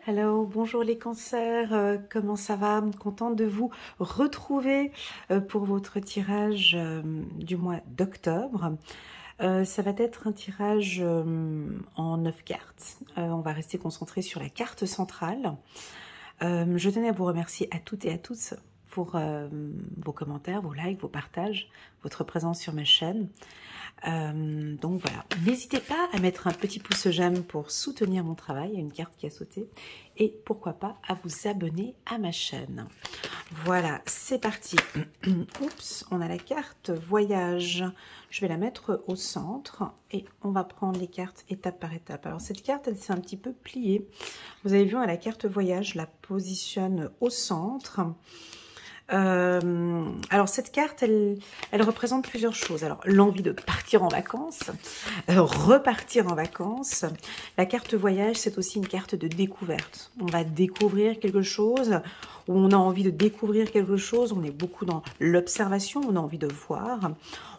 Hello, bonjour les cancers, comment ça va? Contente de vous retrouver pour votre tirage du mois d'octobre. Ça va être un tirage en 9 cartes. On va rester concentré sur la carte centrale. Je tenais à vous remercier à toutes et à tous pour vos commentaires, vos likes, vos partages, votre présence sur ma chaîne. Donc voilà, n'hésitez pas à mettre un petit pouce j'aime pour soutenir mon travail, il y a une carte qui a sauté, et pourquoi pas à vous abonner à ma chaîne. Voilà, c'est parti. Oups, on a la carte voyage, je vais la mettre au centre et on va prendre les cartes étape par étape. Alors cette carte, elle s'est un petit peu pliée, vous avez vu, la carte voyage, je la positionne au centre. Alors cette carte, elle représente plusieurs choses. Alors l'envie de partir en vacances, repartir en vacances. La carte voyage, c'est aussi une carte de découverte. On va découvrir quelque chose, ou on a envie de découvrir quelque chose. On est beaucoup dans l'observation, on a envie de voir.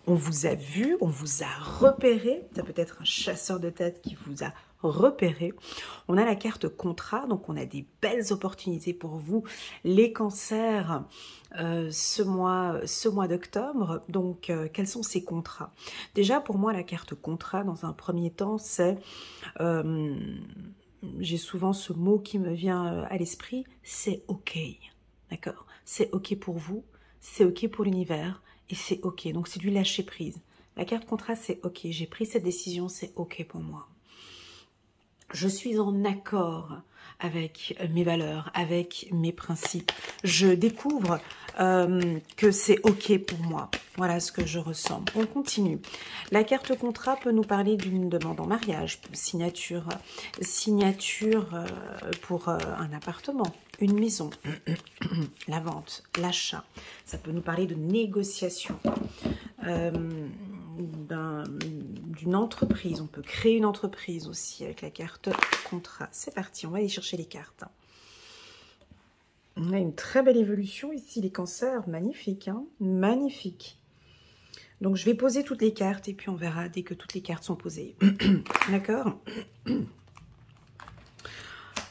On vous a vu, on vous a repéré. Ça peut être un chasseur de tête qui vous a repéré. On a la carte contrat, donc on a des belles opportunités pour vous, les cancers, ce mois d'octobre. Donc, quels sont ces contrats? Déjà, pour moi, la carte contrat, dans un premier temps, c'est... j'ai souvent ce mot qui me vient à l'esprit, c'est OK. D'accord? C'est OK pour vous, c'est OK pour l'univers, et c'est OK. Donc, c'est du lâcher prise. La carte contrat, c'est OK. J'ai pris cette décision, c'est OK pour moi. Je suis en accord avec mes valeurs, avec mes principes. Je découvre que c'est OK pour moi. Voilà ce que je ressens. On continue. La carte contrat peut nous parler d'une demande en mariage, signature pour un appartement, une maison, la vente, l'achat. Ça peut nous parler de négociation. D'une entreprise, on peut créer une entreprise aussi avec la carte contrat. C'est parti, on va aller chercher les cartes. On a une très belle évolution ici, les cancers, magnifique, hein, magnifique. Donc je vais poser toutes les cartes et puis on verra dès que toutes les cartes sont posées. D'accord?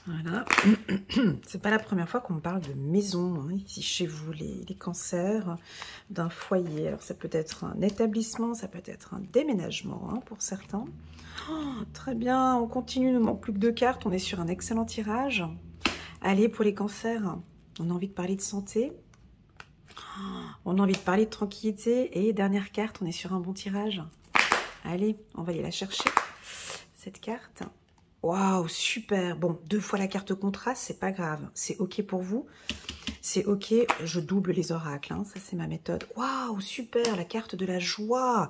Voilà, c'est pas la première fois qu'on me parle de maison, hein, ici chez vous, les cancers, d'un foyer. Alors ça peut être un établissement, ça peut être un déménagement hein, pour certains. Oh, très bien, on continue, il ne manque plus que 2 cartes, on est sur un excellent tirage. Allez, pour les cancers, on a envie de parler de santé, on a envie de parler de tranquillité, et dernière carte, on est sur un bon tirage. Allez, on va aller la chercher, cette carte. Waouh, super. Bon, 2 fois la carte contrat, c'est pas grave. C'est OK pour vous. C'est OK, je double les oracles. Hein. Ça, c'est ma méthode. Waouh, super, la carte de la joie.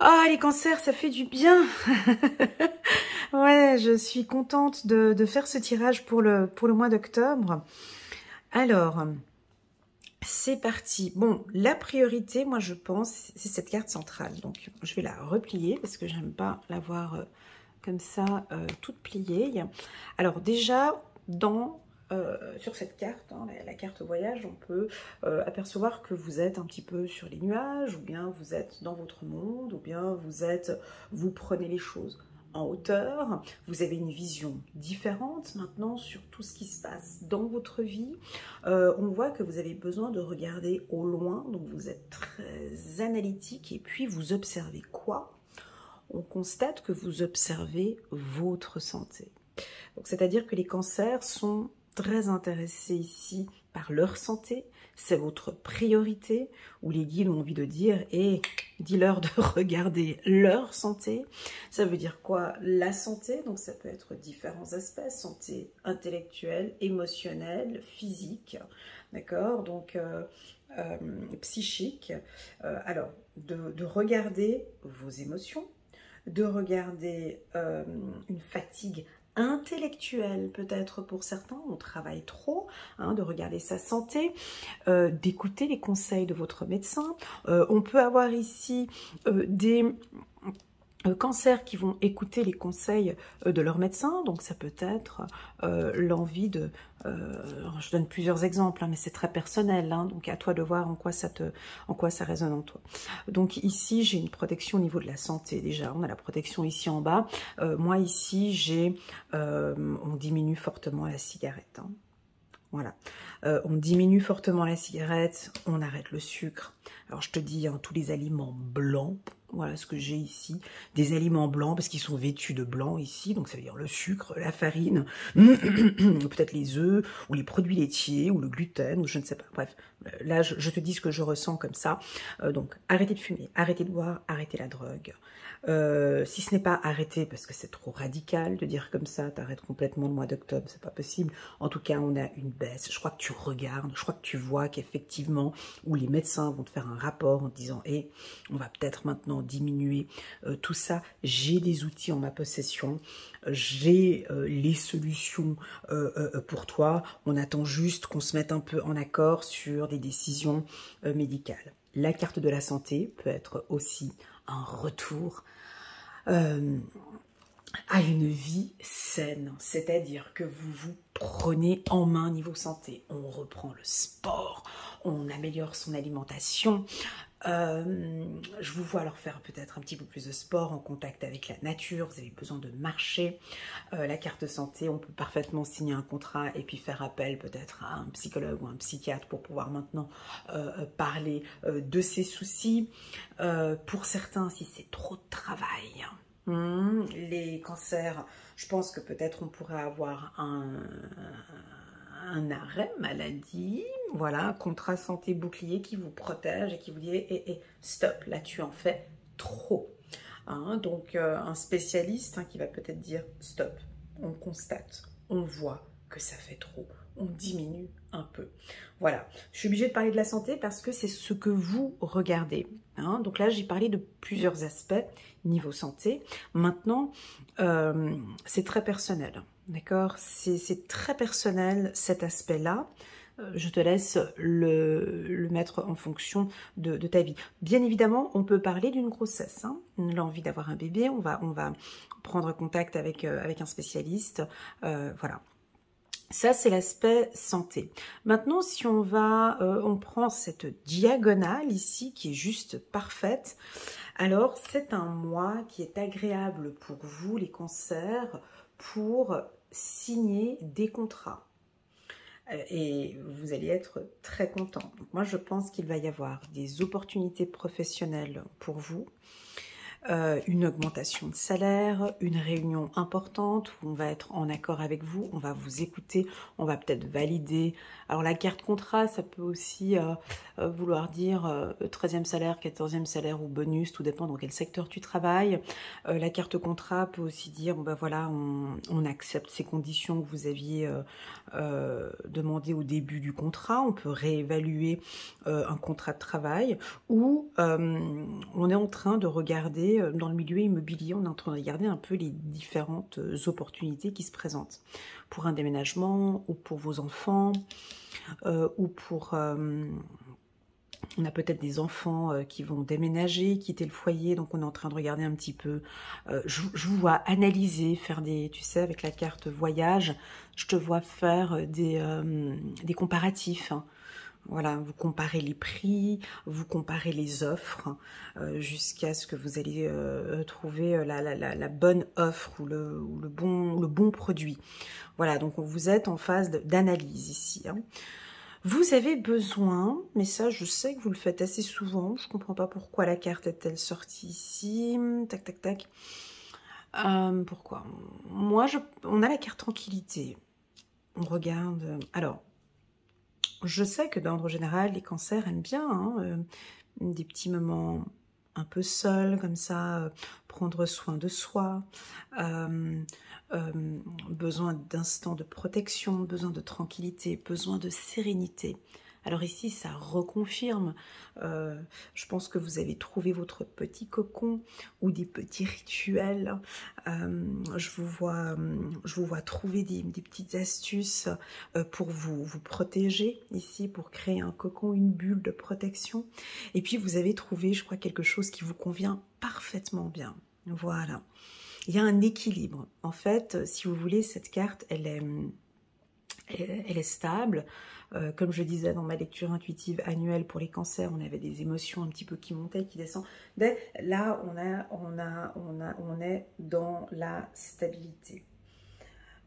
Ah, les cancers, ça fait du bien. Ouais, je suis contente de faire ce tirage pour le mois d'octobre. Alors, c'est parti. Bon, la priorité, moi, je pense, c'est cette carte centrale. Donc, je vais la replier parce que j'aime pas l'avoir... comme ça, toute pliée. Alors déjà, sur cette carte, hein, la carte voyage, on peut apercevoir que vous êtes un petit peu sur les nuages, ou bien vous êtes dans votre monde, ou bien vous prenez les choses en hauteur, vous avez une vision différente maintenant sur tout ce qui se passe dans votre vie. On voit que vous avez besoin de regarder au loin, donc vous êtes très analytique, et puis vous observez quoi? On constate que vous observez votre santé. C'est-à-dire que les cancers sont très intéressés ici par leur santé, c'est votre priorité, ou les guides ont envie de dire, et dis-leur de regarder leur santé. Ça veut dire quoi? La santé, donc ça peut être différents aspects, santé intellectuelle, émotionnelle, physique, d'accord? Donc psychique. Alors, de regarder vos émotions, de regarder une fatigue intellectuelle peut-être pour certains, on travaille trop, hein, de regarder sa santé, d'écouter les conseils de votre médecin. On peut avoir ici des Cancer qui vont écouter les conseils de leur médecin, donc ça peut être l'envie de... je donne plusieurs exemples, hein, mais c'est très personnel, hein, donc à toi de voir en quoi ça résonne en toi. Donc ici, j'ai une protection au niveau de la santé déjà, on a la protection ici en bas. Moi ici, on diminue fortement la cigarette, hein. Voilà, on diminue fortement la cigarette, on arrête le sucre. Alors je te dis, hein, tous les aliments blancs, voilà ce que j'ai ici, des aliments blancs parce qu'ils sont vêtus de blanc ici, donc ça veut dire le sucre, la farine, peut-être les œufs, ou les produits laitiers, ou le gluten, ou je ne sais pas, bref. Là, je te dis ce que je ressens comme ça. Donc, arrêtez de fumer, arrêtez de boire, arrêtez la drogue. Si ce n'est pas arrêter, parce que c'est trop radical de dire comme ça, t'arrêtes complètement le mois d'octobre, c'est pas possible. En tout cas, on a une baisse. Je crois que tu regardes, je crois que tu vois qu'effectivement, où les médecins vont te faire un rapport en te disant, hé, on va peut-être maintenant diminuer tout ça. J'ai des outils en ma possession, j'ai les solutions pour toi. On attend juste qu'on se mette un peu en accord sur des décisions médicales. La carte de la santé peut être aussi un retour à une vie saine, c'est-à-dire que vous vous prenez en main niveau santé. On reprend le sport, on améliore son alimentation. Je vous vois alors faire peut-être un petit peu plus de sport en contact avec la nature, vous avez besoin de marcher. La carte santé, on peut parfaitement signer un contrat et puis faire appel peut-être à un psychologue ou un psychiatre pour pouvoir maintenant parler de ses soucis. Pour certains, si c'est trop de travail, les cancers, je pense que peut-être on pourrait avoir un arrêt maladie, voilà, un contrat santé bouclier qui vous protège et qui vous dit stop, là tu en fais trop. Hein, donc un spécialiste qui va peut-être dire stop, on constate, on voit que ça fait trop, on diminue un peu. Voilà, je suis obligée de parler de la santé parce que c'est ce que vous regardez. Hein. Donc là, j'ai parlé de plusieurs aspects niveau santé. Maintenant, c'est très personnel. D'accord, c'est très personnel cet aspect-là. Je te laisse le mettre en fonction de ta vie. Bien évidemment, on peut parler d'une grossesse, hein, l'envie d'avoir un bébé, on va prendre contact avec un spécialiste, voilà. Ça, c'est l'aspect santé. Maintenant, si on prend cette diagonale ici, qui est juste parfaite, alors c'est un mois qui est agréable pour vous, les cancers, pour signer des contrats. Et vous allez être très content. Donc moi, je pense qu'il va y avoir des opportunités professionnelles pour vous. Une augmentation de salaire, une réunion importante où on va être en accord avec vous, on va vous écouter, on va peut-être valider. Alors la carte contrat, ça peut aussi vouloir dire 13e salaire, 14e salaire ou bonus, tout dépend dans quel secteur tu travailles. La carte contrat peut aussi dire, ben voilà, on accepte ces conditions que vous aviez demandées au début du contrat, on peut réévaluer un contrat de travail, ou on est en train de regarder dans le milieu immobilier, on est en train de regarder un peu les différentes opportunités qui se présentent pour un déménagement ou pour vos enfants ou pour... on a peut-être des enfants qui vont déménager, quitter le foyer, donc on est en train de regarder un petit peu. Je vous vois analyser, faire des, tu sais, avec la carte voyage, je te vois faire des comparatifs, hein. Voilà, vous comparez les prix, vous comparez les offres jusqu'à ce que vous allez trouver la bonne offre ou le bon produit. Voilà, donc vous êtes en phase d'analyse ici, hein. Vous avez besoin, mais ça je sais que vous le faites assez souvent, je ne comprends pas pourquoi la carte est-elle sortie ici, tac tac tac. Pourquoi? Moi, on a la carte tranquillité, on regarde, alors... Je sais que d'ordre général, les cancers aiment bien hein, des petits moments un peu seuls, comme ça, prendre soin de soi, besoin d'instants de protection, besoin de tranquillité, besoin de sérénité. Alors ici, ça reconfirme, je pense que vous avez trouvé votre petit cocon ou des petits rituels. Je vous vois trouver des petites astuces pour vous protéger ici, pour créer un cocon, une bulle de protection. Et puis vous avez trouvé, je crois, quelque chose qui vous convient parfaitement bien. Voilà. Il y a un équilibre. En fait, si vous voulez, cette carte, elle est stable. Comme je disais dans ma lecture intuitive annuelle pour les cancers, on avait des émotions un petit peu qui montaient, qui descendaient. Là, on est dans la stabilité.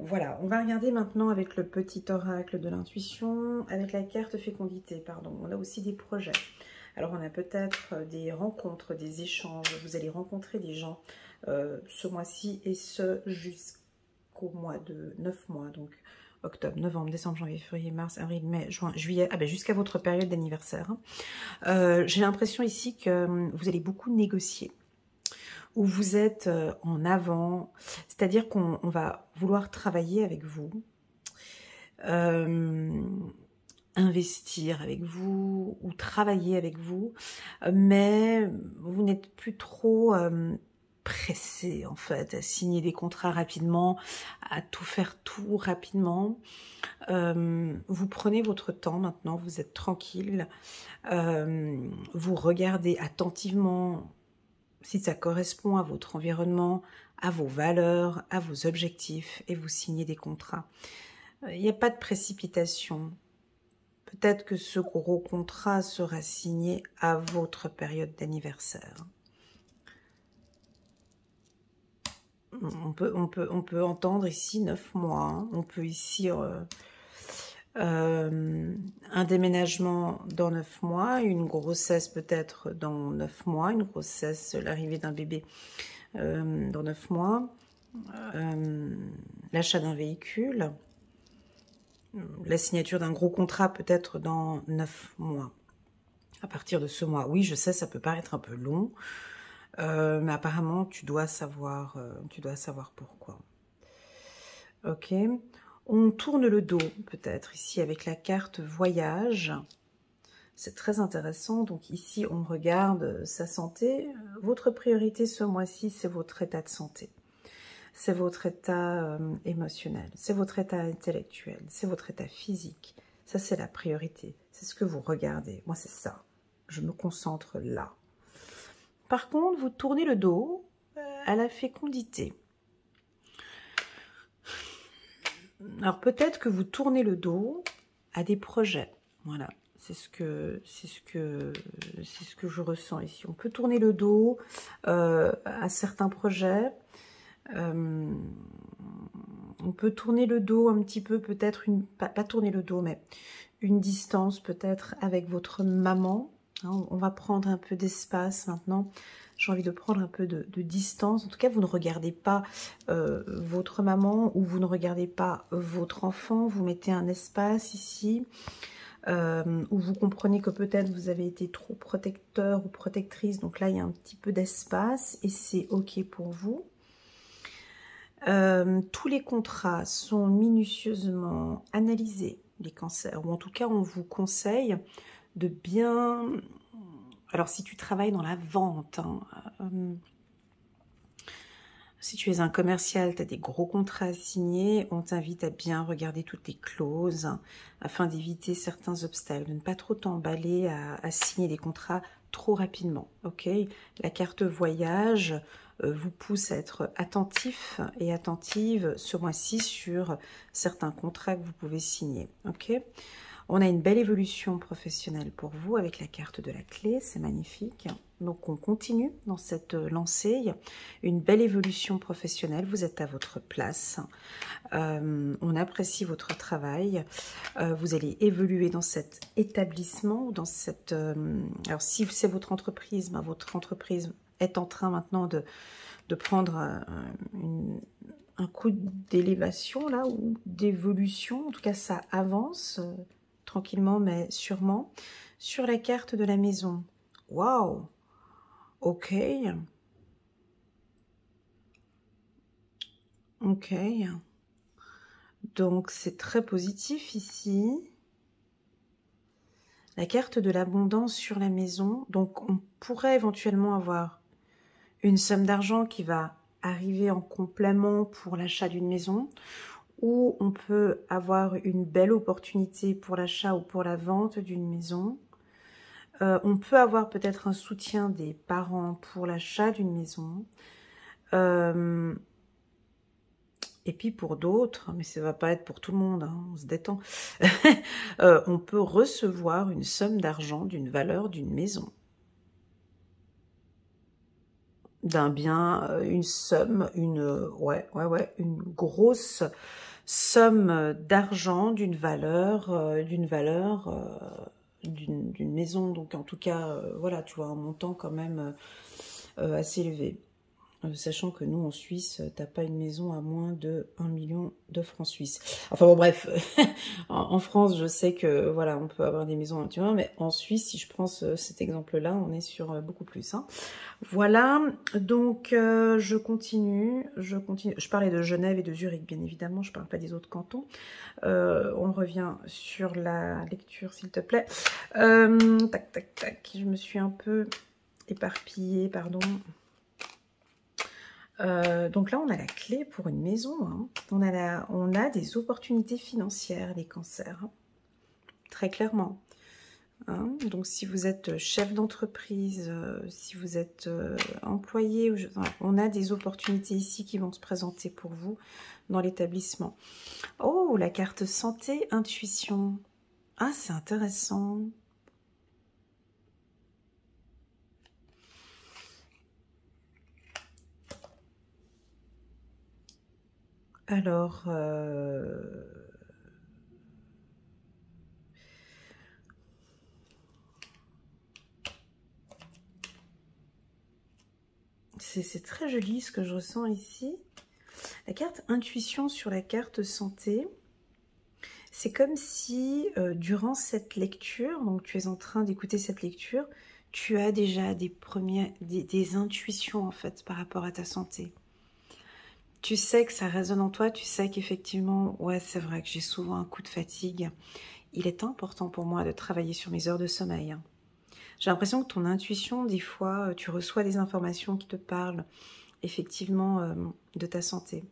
Voilà, on va regarder maintenant avec le petit oracle de l'intuition, avec la carte fécondité, pardon. On a aussi des projets. Alors, on a peut-être des rencontres, des échanges. Vous allez rencontrer des gens ce mois-ci et ce jusqu'au mois de 9 mois. Donc, octobre, novembre, décembre, janvier, février, mars, avril, mai, juin, juillet. Ah ben, jusqu'à votre période d'anniversaire. J'ai l'impression ici que vous allez beaucoup négocier. Où vous êtes en avant, c'est-à-dire qu'on va vouloir travailler avec vous, investir avec vous ou travailler avec vous, mais vous n'êtes plus trop pressé en fait à signer des contrats rapidement, à tout faire tout rapidement. Vous prenez votre temps maintenant, vous êtes tranquille, vous regardez attentivement si ça correspond à votre environnement, à vos valeurs, à vos objectifs, et vous signez des contrats. Il n'y a pas de précipitation. Peut-être que ce gros contrat sera signé à votre période d'anniversaire. On peut entendre ici 9 mois. Hein. On peut ici un déménagement dans 9 mois, une grossesse peut-être dans 9 mois, une grossesse, l'arrivée d'un bébé dans 9 mois, l'achat d'un véhicule, la signature d'un gros contrat peut-être dans 9 mois. À partir de ce mois, oui, je sais, ça peut paraître un peu long, mais apparemment, tu dois savoir pourquoi. Ok. On tourne le dos, peut-être, ici, avec la carte voyage. C'est très intéressant. Donc ici, on regarde sa santé. Votre priorité ce mois-ci, c'est votre état de santé. C'est votre état émotionnel. C'est votre état intellectuel. C'est votre état physique. Ça, c'est la priorité. C'est ce que vous regardez. Moi, c'est ça. Je me concentre là. Par contre, vous tournez le dos à la fécondité. Alors, peut-être que vous tournez le dos à des projets. Voilà. C'est ce que je ressens ici. On peut tourner le dos à certains projets. On peut tourner le dos un petit peu, peut-être, pas tourner le dos, mais une distance peut-être avec votre maman. Hein, on va prendre un peu d'espace maintenant. J'ai envie de prendre un peu de distance. En tout cas, vous ne regardez pas votre maman ou vous ne regardez pas votre enfant. Vous mettez un espace ici. Où vous comprenez que peut-être vous avez été trop protecteur ou protectrice. Donc là, il y a un petit peu d'espace et c'est OK pour vous. Tous les contrats sont minutieusement analysés, les cancers. Ou en tout cas, on vous conseille de bien... Alors, si tu travailles dans la vente... Hein, si tu es un commercial, tu as des gros contrats à signer, on t'invite à bien regarder toutes les clauses afin d'éviter certains obstacles, de ne pas trop t'emballer à signer des contrats trop rapidement. Ok, la carte voyage vous pousse à être attentif et attentive ce mois-ci sur certains contrats que vous pouvez signer. Ok, on a une belle évolution professionnelle pour vous avec la carte de la clé, c'est magnifique. Donc, on continue dans cette lancée. Une belle évolution professionnelle. Vous êtes à votre place. On apprécie votre travail. Vous allez évoluer dans cet établissement, dans cette... alors, si c'est votre entreprise, ben, votre entreprise est en train maintenant de prendre un coup d'élévation, là, ou d'évolution. En tout cas, ça avance tranquillement, mais sûrement. Sur la carte de la maison. Waouh! Ok. Ok. Donc, c'est très positif ici. La carte de l'abondance sur la maison. Donc, on pourrait éventuellement avoir une somme d'argent qui va arriver en complément pour l'achat d'une maison. Ou on peut avoir une belle opportunité pour l'achat ou pour la vente d'une maison. On peut avoir peut-être un soutien des parents pour l'achat d'une maison. Et puis pour d'autres, mais ça ne va pas être pour tout le monde, hein, on se détend, on peut recevoir une somme d'argent d'une valeur d'une maison, d'un bien, une somme, ouais, une grosse somme d'argent d'une valeur, d'une maison. Donc en tout cas, voilà, tu vois, un montant quand même assez élevé. Sachant que nous, en Suisse, t'as pas une maison à moins de 1 million de francs suisses. Enfin bon, bref, en France, je sais que, voilà, on peut avoir des maisons, tu vois, mais en Suisse, si je prends cet exemple-là, on est sur beaucoup plus. Hein. Voilà, donc je continue. Je parlais de Genève et de Zurich, bien évidemment, je parle pas des autres cantons. On revient sur la lecture, s'il te plaît. Tac, tac, tac, je me suis un peu éparpillée, pardon. Donc là, on a la clé pour une maison. Hein. On a des opportunités financières, les cancers. Hein. Très clairement. Hein. Donc si vous êtes chef d'entreprise, si vous êtes employé, on a des opportunités ici qui vont se présenter pour vous dans l'établissement. Oh, la carte santé, intuition. Ah, c'est intéressant. Alors, c'est très joli ce que je ressens ici. La carte intuition sur la carte santé, c'est comme si durant cette lecture, donc tu es en train d'écouter cette lecture, tu as déjà des intuitions en fait par rapport à ta santé. Tu sais que ça résonne en toi, tu sais qu'effectivement, ouais, c'est vrai que j'ai souvent un coup de fatigue. Il est important pour moi de travailler sur mes heures de sommeil. Hein. J'ai l'impression que ton intuition, des fois, tu reçois des informations qui te parlent effectivement de ta santé.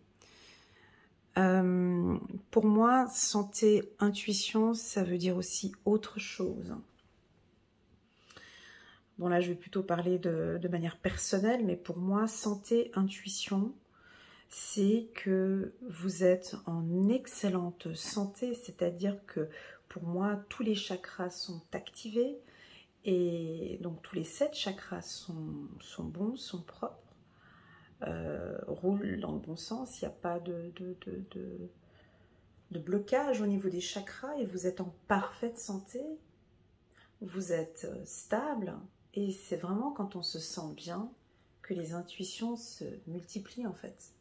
Pour moi, santé, intuition, ça veut dire aussi autre chose. Bon là, je vais plutôt parler de manière personnelle, mais pour moi, santé, intuition, c'est que vous êtes en excellente santé, c'est-à-dire que pour moi, tous les chakras sont activés, et donc tous les 7 chakras sont bons, sont propres, roulent dans le bon sens, il n'y a pas de blocage au niveau des chakras, et vous êtes en parfaite santé, vous êtes stable, et c'est vraiment quand on se sent bien que les intuitions se multiplient en fait.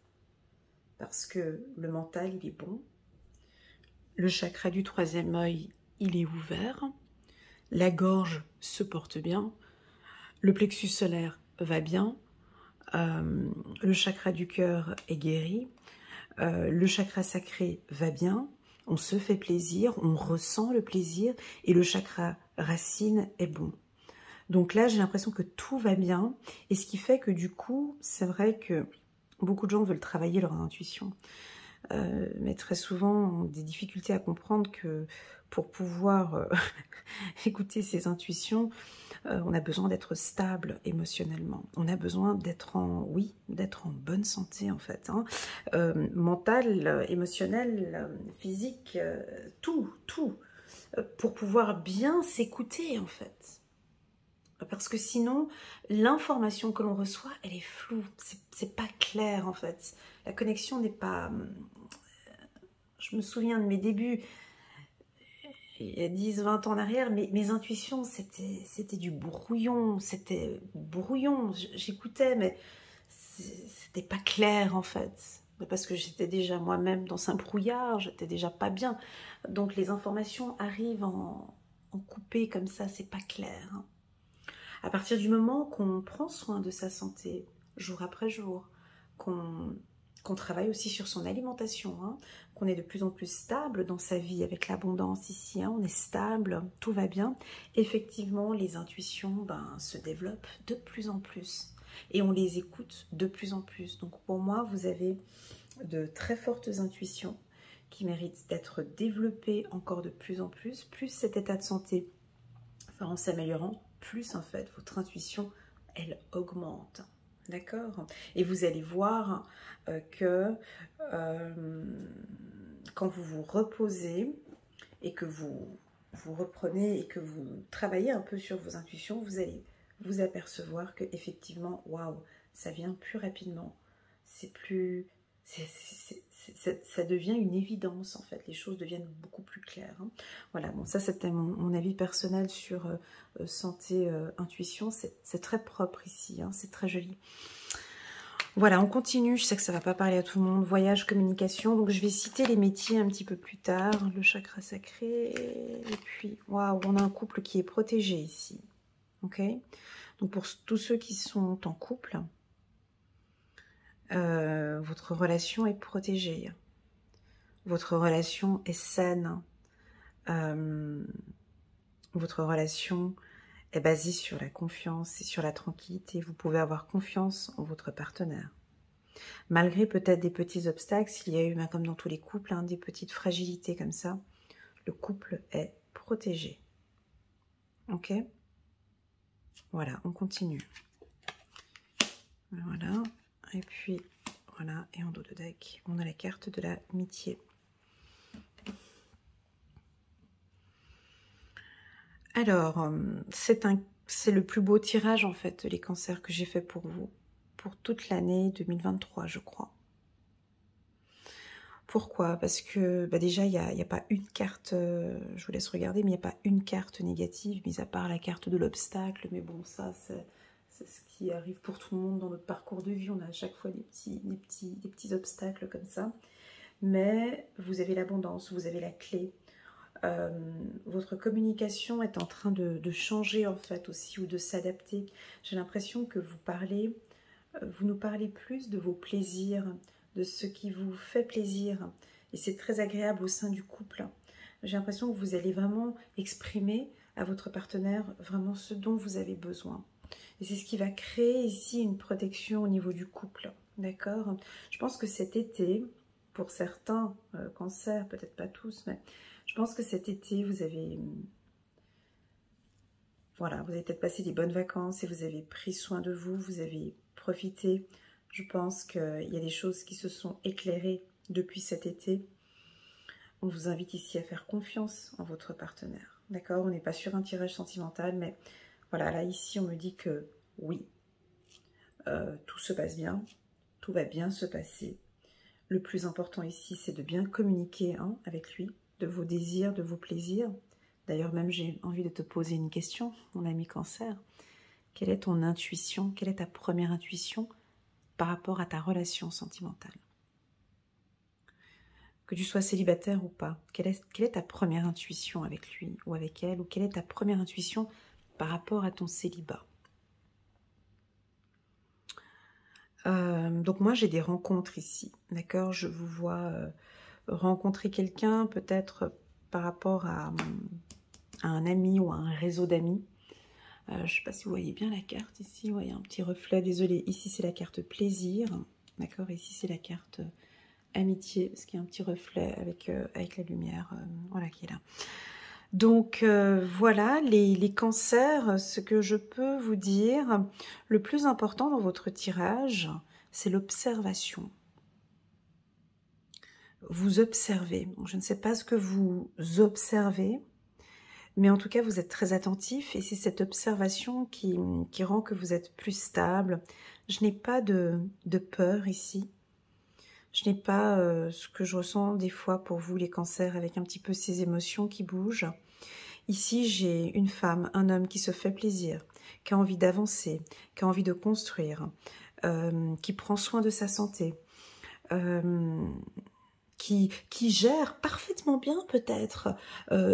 Parce que le mental, il est bon, le chakra du 3e œil, il est ouvert, la gorge se porte bien, le plexus solaire va bien, le chakra du cœur est guéri, le chakra sacré va bien, on se fait plaisir, on ressent le plaisir, et le chakra racine est bon. Donc là, j'ai l'impression que tout va bien, et ce qui fait que du coup, c'est vrai que beaucoup de gens veulent travailler leur intuition, mais très souvent ont des difficultés à comprendre que pour pouvoir écouter ses intuitions, on a besoin d'être stable émotionnellement. On a besoin d'être d'être en bonne santé en fait. Hein. Mental, émotionnel, physique, tout. Pour pouvoir bien s'écouter en fait. Parce que sinon, l'information que l'on reçoit, elle est floue. C'est pas clair en fait. La connexion n'est pas... Je me souviens de mes débuts, il y a 10-20 ans en arrière, mes intuitions, c'était du brouillon, j'écoutais, mais c'était pas clair en fait, parce que j'étais déjà moi-même dans un brouillard, j'étais déjà pas bien, donc les informations arrivent en coupé comme ça, c'est pas clair. Hein. À partir du moment qu'on prend soin de sa santé, jour après jour, qu'on travaille aussi sur son alimentation, hein, qu'on est de plus en plus stable dans sa vie avec l'abondance ici, hein, on est stable, tout va bien. Effectivement, les intuitions se développent de plus en plus et on les écoute de plus en plus. Donc pour moi, vous avez de très fortes intuitions qui méritent d'être développées encore de plus en plus. Plus cet état de santé en s'améliorant, plus en fait votre intuition, elle augmente. d'accord? Et vous allez voir que quand vous vous reposez et que vous reprenez et que vous travaillez un peu sur vos intuitions, vous allez vous apercevoir que effectivement, waouh, ça vient plus rapidement. C'est plus... ça devient une évidence en fait, les choses deviennent beaucoup plus claires. Hein. Voilà, bon ça c'était mon avis personnel sur santé, intuition, c'est très propre ici, hein, c'est très joli. Voilà, on continue, je sais que ça va pas parler à tout le monde, voyage, communication, donc je vais citer les métiers un petit peu plus tard, le chakra sacré, et puis, waouh, on a un couple qui est protégé ici, ok? Donc pour tous ceux qui sont en couple, votre relation est protégée, votre relation est saine, votre relation est basée sur la confiance et sur la tranquillité, vous pouvez avoir confiance en votre partenaire. Malgré peut-être des petits obstacles, s'il y a eu, comme dans tous les couples, hein, des petites fragilités comme ça, le couple est protégé. Ok? Voilà, on continue. Voilà, et puis, voilà, et en dos de deck, on a la carte de l'amitié. Alors, c'est le plus beau tirage, en fait, les cancers que j'ai fait pour vous, pour toute l'année 2023, je crois. Pourquoi? Parce que déjà, il n'y a pas une carte, je vous laisse regarder, mais il n'y a pas une carte négative, mis à part la carte de l'obstacle. Mais bon, ça, c'est ce qui arrive pour tout le monde dans notre parcours de vie. On a à chaque fois des petits obstacles comme ça. Mais vous avez l'abondance, vous avez la clé. Votre communication est en train de changer en fait aussi, ou de s'adapter. J'ai l'impression que vous nous parlez plus de vos plaisirs, de ce qui vous fait plaisir. Et c'est très agréable au sein du couple. J'ai l'impression que vous allez vraiment exprimer à votre partenaire vraiment ce dont vous avez besoin. Et c'est ce qui va créer ici une protection au niveau du couple. D'accord? Je pense que cet été, pour certains cancers, peut-être pas tous, mais je pense que cet été, vous avez... Voilà, vous avez peut-être passé des bonnes vacances et vous avez pris soin de vous, vous avez profité. Je pense qu'il y a des choses qui se sont éclairées depuis cet été. On vous invite ici à faire confiance en votre partenaire. D'accord? On n'est pas sur un tirage sentimental, mais voilà, là ici on me dit que oui, tout se passe bien, tout va bien se passer. Le plus important ici, c'est de bien communiquer avec lui, de vos désirs, de vos plaisirs. D'ailleurs, même j'ai envie de te poser une question, mon ami Cancer. Quelle est ton intuition? Quelle est ta première intuition par rapport à ta relation sentimentale? Que tu sois célibataire ou pas, quelle est ta première intuition avec lui ou avec elle? Ou quelle est ta première intuition par rapport à ton célibat? Donc moi, j'ai des rencontres ici, d'accord? Je vous vois rencontrer quelqu'un, peut-être par rapport à un ami ou à un réseau d'amis. Je ne sais pas si vous voyez bien la carte ici, il y a un petit reflet, désolé. Ici, c'est la carte plaisir, d'accord? Ici, c'est la carte amitié, parce qu'il y a un petit reflet avec la lumière voilà, qui est là. Donc, voilà, les cancers, ce que je peux vous dire, le plus important dans votre tirage, c'est l'observation. Vous observez. Donc, je ne sais pas ce que vous observez, mais en tout cas, vous êtes très attentif et c'est cette observation qui rend que vous êtes plus stable. Je n'ai pas de peur ici. Je n'ai pas ce que je ressens des fois pour vous, les cancers, avec un petit peu ces émotions qui bougent. Ici, j'ai une femme, un homme qui se fait plaisir, qui a envie d'avancer, qui a envie de construire, qui prend soin de sa santé, qui gère parfaitement bien peut-être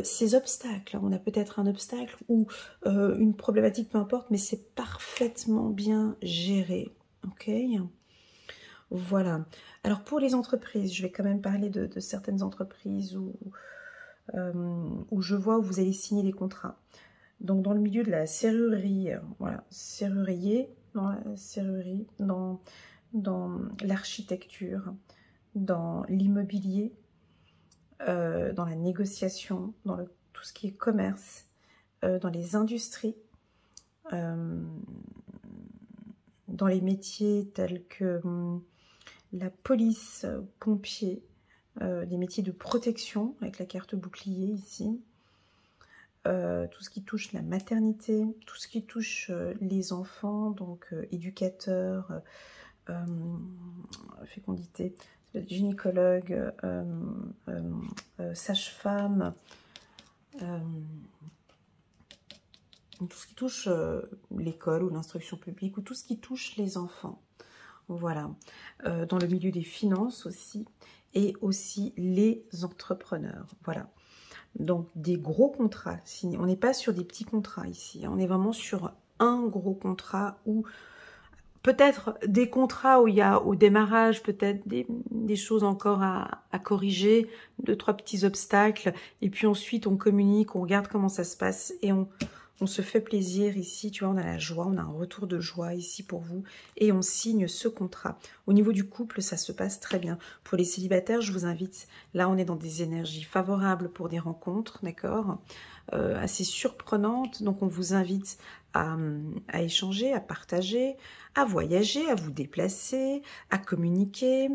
ces obstacles. On a peut-être un obstacle ou une problématique, peu importe, mais c'est parfaitement bien géré. Ok ? Voilà. Alors pour les entreprises, je vais quand même parler de certaines entreprises où je vois où vous allez signer des contrats. Donc dans le milieu de la serrurerie, voilà, serrurier, dans la serrurerie, dans l'architecture, dans l'immobilier, dans la négociation, dans tout ce qui est commerce, dans les industries, dans les métiers tels que la police, pompiers, des métiers de protection avec la carte bouclier ici. Tout ce qui touche la maternité, tout ce qui touche les enfants, donc éducateurs, fécondité, gynécologue, sage-femme, tout ce qui touche l'école ou l'instruction publique, ou tout ce qui touche les enfants. Voilà. Dans le milieu des finances aussi, et aussi les entrepreneurs. Voilà. Donc, des gros contrats signés. On n'est pas sur des petits contrats ici. On est vraiment sur un gros contrat ou peut-être des contrats où il y a au démarrage peut-être des choses encore à corriger, 2-3 petits obstacles. Et puis ensuite, on communique, on regarde comment ça se passe et on se fait plaisir ici. Tu vois, on a la joie, on a un retour de joie ici pour vous et on signe ce contrat. Au niveau du couple, ça se passe très bien. Pour les célibataires, je vous invite, là on est dans des énergies favorables pour des rencontres, d'accord, assez surprenantes. Donc on vous invite à échanger, à partager, à voyager, à vous déplacer, à communiquer.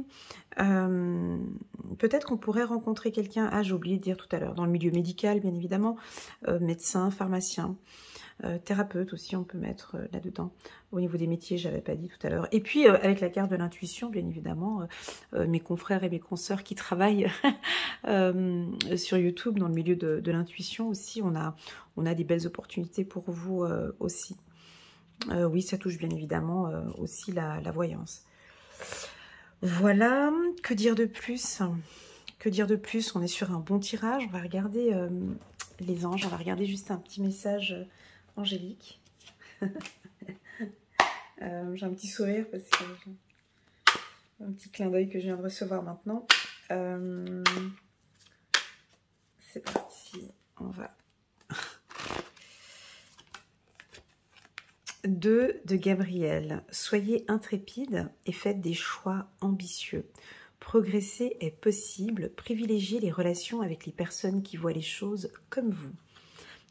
Peut-être qu'on pourrait rencontrer quelqu'un, j'ai oublié de dire tout à l'heure, dans le milieu médical, bien évidemment, médecin, pharmacien, thérapeute aussi, on peut mettre là-dedans. Au niveau des métiers, j'avais pas dit tout à l'heure. Et puis, avec la carte de l'intuition, bien évidemment, mes confrères et mes consoeurs qui travaillent sur YouTube, dans le milieu de l'intuition aussi, on a des belles opportunités pour vous aussi. Oui, ça touche bien évidemment aussi la voyance. Voilà, que dire de plus? Que dire de plus? On est sur un bon tirage. On va regarder les anges. On va regarder juste un petit message angélique. J'ai un petit sourire parce que un petit clin d'œil que je viens de recevoir maintenant. C'est parti. On va... 2 de Gabriel. Soyez intrépide et faites des choix ambitieux. Progresser est possible. Privilégiez les relations avec les personnes qui voient les choses comme vous.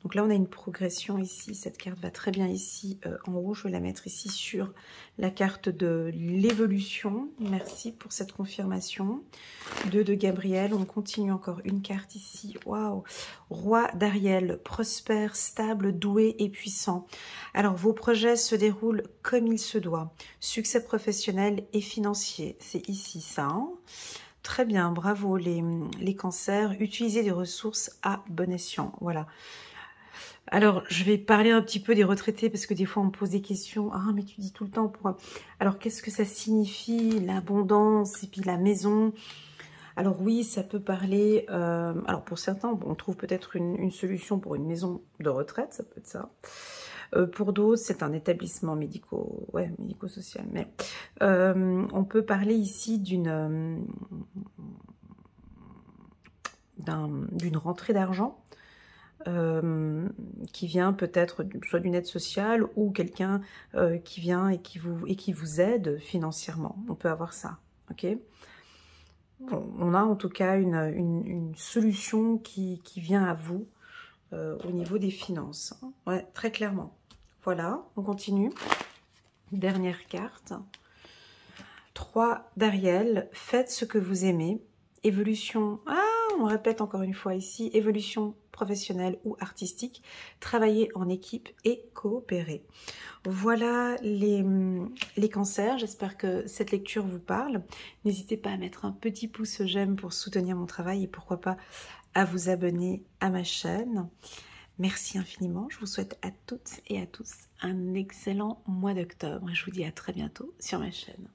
Donc là, on a une progression ici. Cette carte va très bien ici en haut. Je vais la mettre ici sur la carte de l'évolution. Merci pour cette confirmation. 2 de Gabriel. On continue encore une carte ici. Waouh! Roi d'Ariel. Prospère, stable, doué et puissant. Alors, vos projets se déroulent comme il se doit. Succès professionnel et financier. C'est ici ça, hein? Très bien, bravo les cancers. Utilisez des ressources à bon escient. Voilà. Alors, je vais parler un petit peu des retraités parce que des fois, on me pose des questions. Ah, mais tu dis tout le temps pourquoi? Alors, qu'est-ce que ça signifie, l'abondance et puis la maison? Alors oui, ça peut parler... alors, pour certains, on trouve peut-être une solution pour une maison de retraite, ça peut être ça. Pour d'autres, c'est un établissement médico-social. Mais on peut parler ici d'une rentrée d'argent. Qui vient peut-être soit d'une aide sociale ou quelqu'un qui vient et qui vous aide financièrement. On peut avoir ça, ok? Bon, on a en tout cas une solution qui vient à vous au niveau des finances. Ouais, très clairement. Voilà, on continue. Dernière carte. 3 d'Ariel. Faites ce que vous aimez. Évolution. Ah, on répète encore une fois ici. Évolution professionnelle ou artistique, travailler en équipe et coopérer. Voilà les cancers, j'espère que cette lecture vous parle. N'hésitez pas à mettre un petit pouce j'aime pour soutenir mon travail et pourquoi pas à vous abonner à ma chaîne. Merci infiniment, je vous souhaite à toutes et à tous un excellent mois d'octobre et je vous dis à très bientôt sur ma chaîne.